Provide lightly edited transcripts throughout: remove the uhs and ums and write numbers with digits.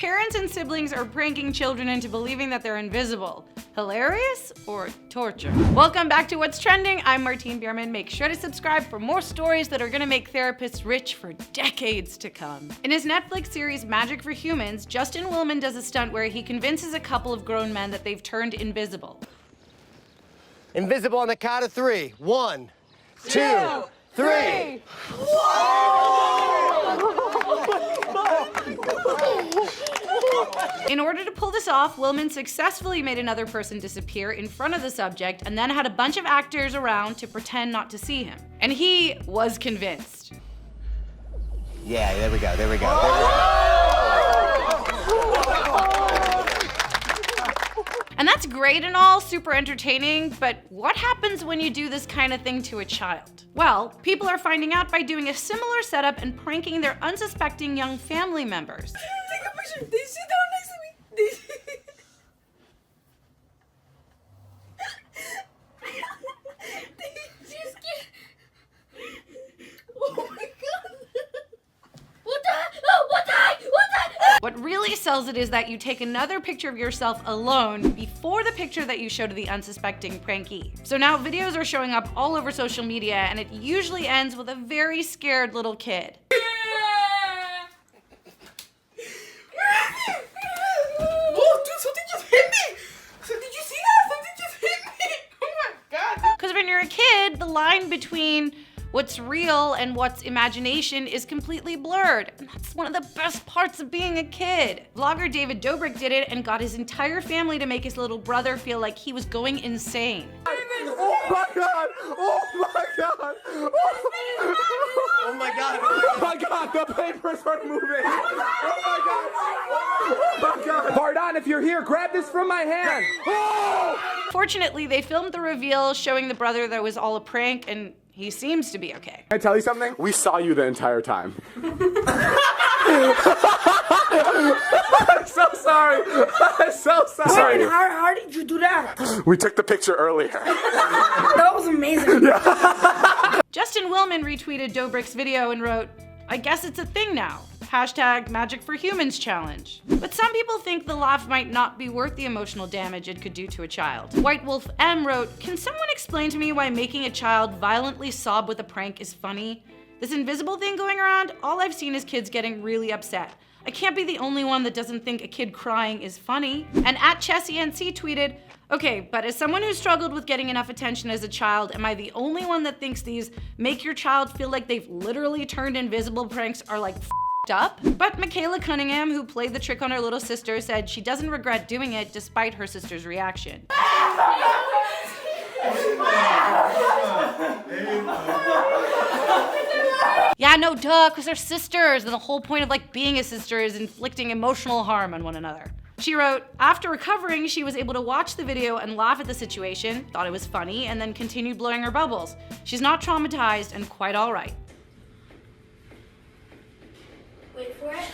Parents and siblings are pranking children into believing that they're invisible. Hilarious or torture? Welcome back to What's Trending. I'm Martine Bierman. Make sure to subscribe for more stories that are gonna make therapists rich for decades to come. In his Netflix series Magic for Humans, Justin Willman does a stunt where he convinces a couple of grown men that they've turned invisible. Invisible on the count of 3. 1, 2, 3. In order to pull this off, Willman successfully made another person disappear in front of the subject and then had a bunch of actors around to pretend not to see him. And he was convinced. Yeah, there we go. And that's great and all, super entertaining, but what happens when you do this kind of thing to a child? Well, people are finding out by doing a similar setup and pranking their unsuspecting young family members. Take a picture. They sit down next to me. They just get... Oh my god. What the? What really sells it is that you take another picture of yourself alone before the picture that you show to the unsuspecting prankee. So now videos are showing up all over social media, and it usually ends with a very scared little kid. Whoa, dude, something just hit me! So did you see that? Something just hit me! Oh my god! Because when you're a kid, the line between what's real and what's imagination is completely blurred. And that's one of the best parts of being a kid. Vlogger David Dobrik did it and got his entire family to make his little brother feel like he was going insane. Oh my god! Oh my god! Oh my god! Oh my god, the papers are moving! Oh my god! Pardon, if you're here, grab this from my hand! Oh! Fortunately, they filmed the reveal showing the brother that it was all a prank, and he seems to be okay. Can I tell you something? We saw you the entire time. I'm so sorry. I'm so sorry. Wait, how did you do that? We took the picture earlier. That was amazing. Justin Willman retweeted Dobrik's video and wrote, "I guess it's a thing now. Hashtag Magic for Humans challenge." But some people think the laugh might not be worth the emotional damage it could do to a child. White Wolf M wrote, "Can someone explain to me why making a child violently sob with a prank is funny? This invisible thing going around, all I've seen is kids getting really upset. I can't be the only one that doesn't think a kid crying is funny." And @ChessieNC tweeted, "Okay, but as someone who struggled with getting enough attention as a child, am I the only one that thinks these make your child feel like they've literally turned invisible pranks are like up?" But Michaela Cunningham, who played the trick on her little sister, said she doesn't regret doing it despite her sister's reaction. Yeah, no, duh, because they're sisters, and the whole point of being a sister is inflicting emotional harm on one another. She wrote, "After recovering, she was able to watch the video and laugh at the situation, thought it was funny, and then continued blowing her bubbles. She's not traumatized and quite all right." Wait for it.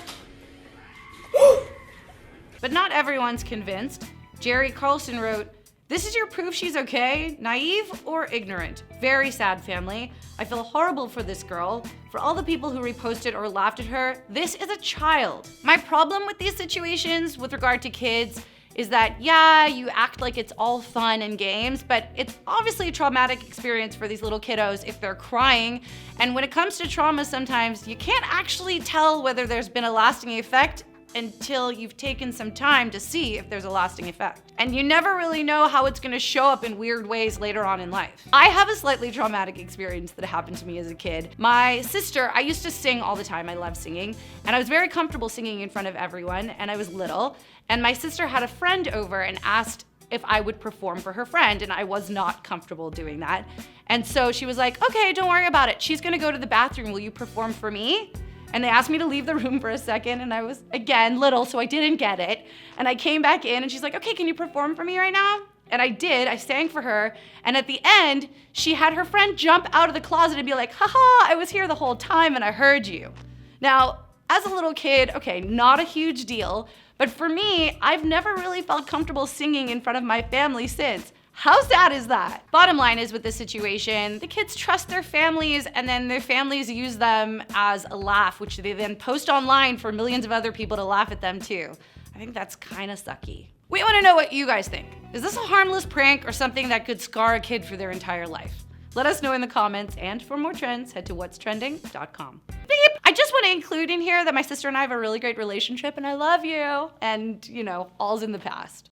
But not everyone's convinced. Jerry Carlson wrote, "This is your proof she's okay? Naive or ignorant? Very sad, family. I feel horrible for this girl. For all the people who reposted or laughed at her, this is a child." My problem with these situations with regard to kids is that, yeah, you act like it's all fun and games, but it's obviously a traumatic experience for these little kiddos if they're crying. And when it comes to trauma, sometimes you can't actually tell whether there's been a lasting effect until you've taken some time to see if there's a lasting effect. And you never really know how it's gonna show up in weird ways later on in life. I have a slightly traumatic experience that happened to me as a kid. My sister, I used to sing all the time, I love singing, and I was very comfortable singing in front of everyone, and I was little, and my sister had a friend over and asked if I would perform for her friend, and I was not comfortable doing that. And so she was like, "Okay, don't worry about it. She's gonna go to the bathroom, will you perform for me?" And they asked me to leave the room for a second, and I was, again, little, so I didn't get it. And I came back in, and she's like, "Okay, can you perform for me right now?" And I did, I sang for her, and at the end, she had her friend jump out of the closet and be like, "Haha, I was here the whole time and I heard you." Now, as a little kid, okay, not a huge deal, but for me, I've never really felt comfortable singing in front of my family since. How sad is that? Bottom line is with this situation, the kids trust their families and then their families use them as a laugh, which they then post online for millions of other people to laugh at them too. I think that's kind of sucky. We want to know what you guys think. Is this a harmless prank or something that could scar a kid for their entire life? Let us know in the comments, and for more trends, head to whatstrending.com. Beep! I just want to include in here that my sister and I have a really great relationship and I love you. And, you know, all's in the past.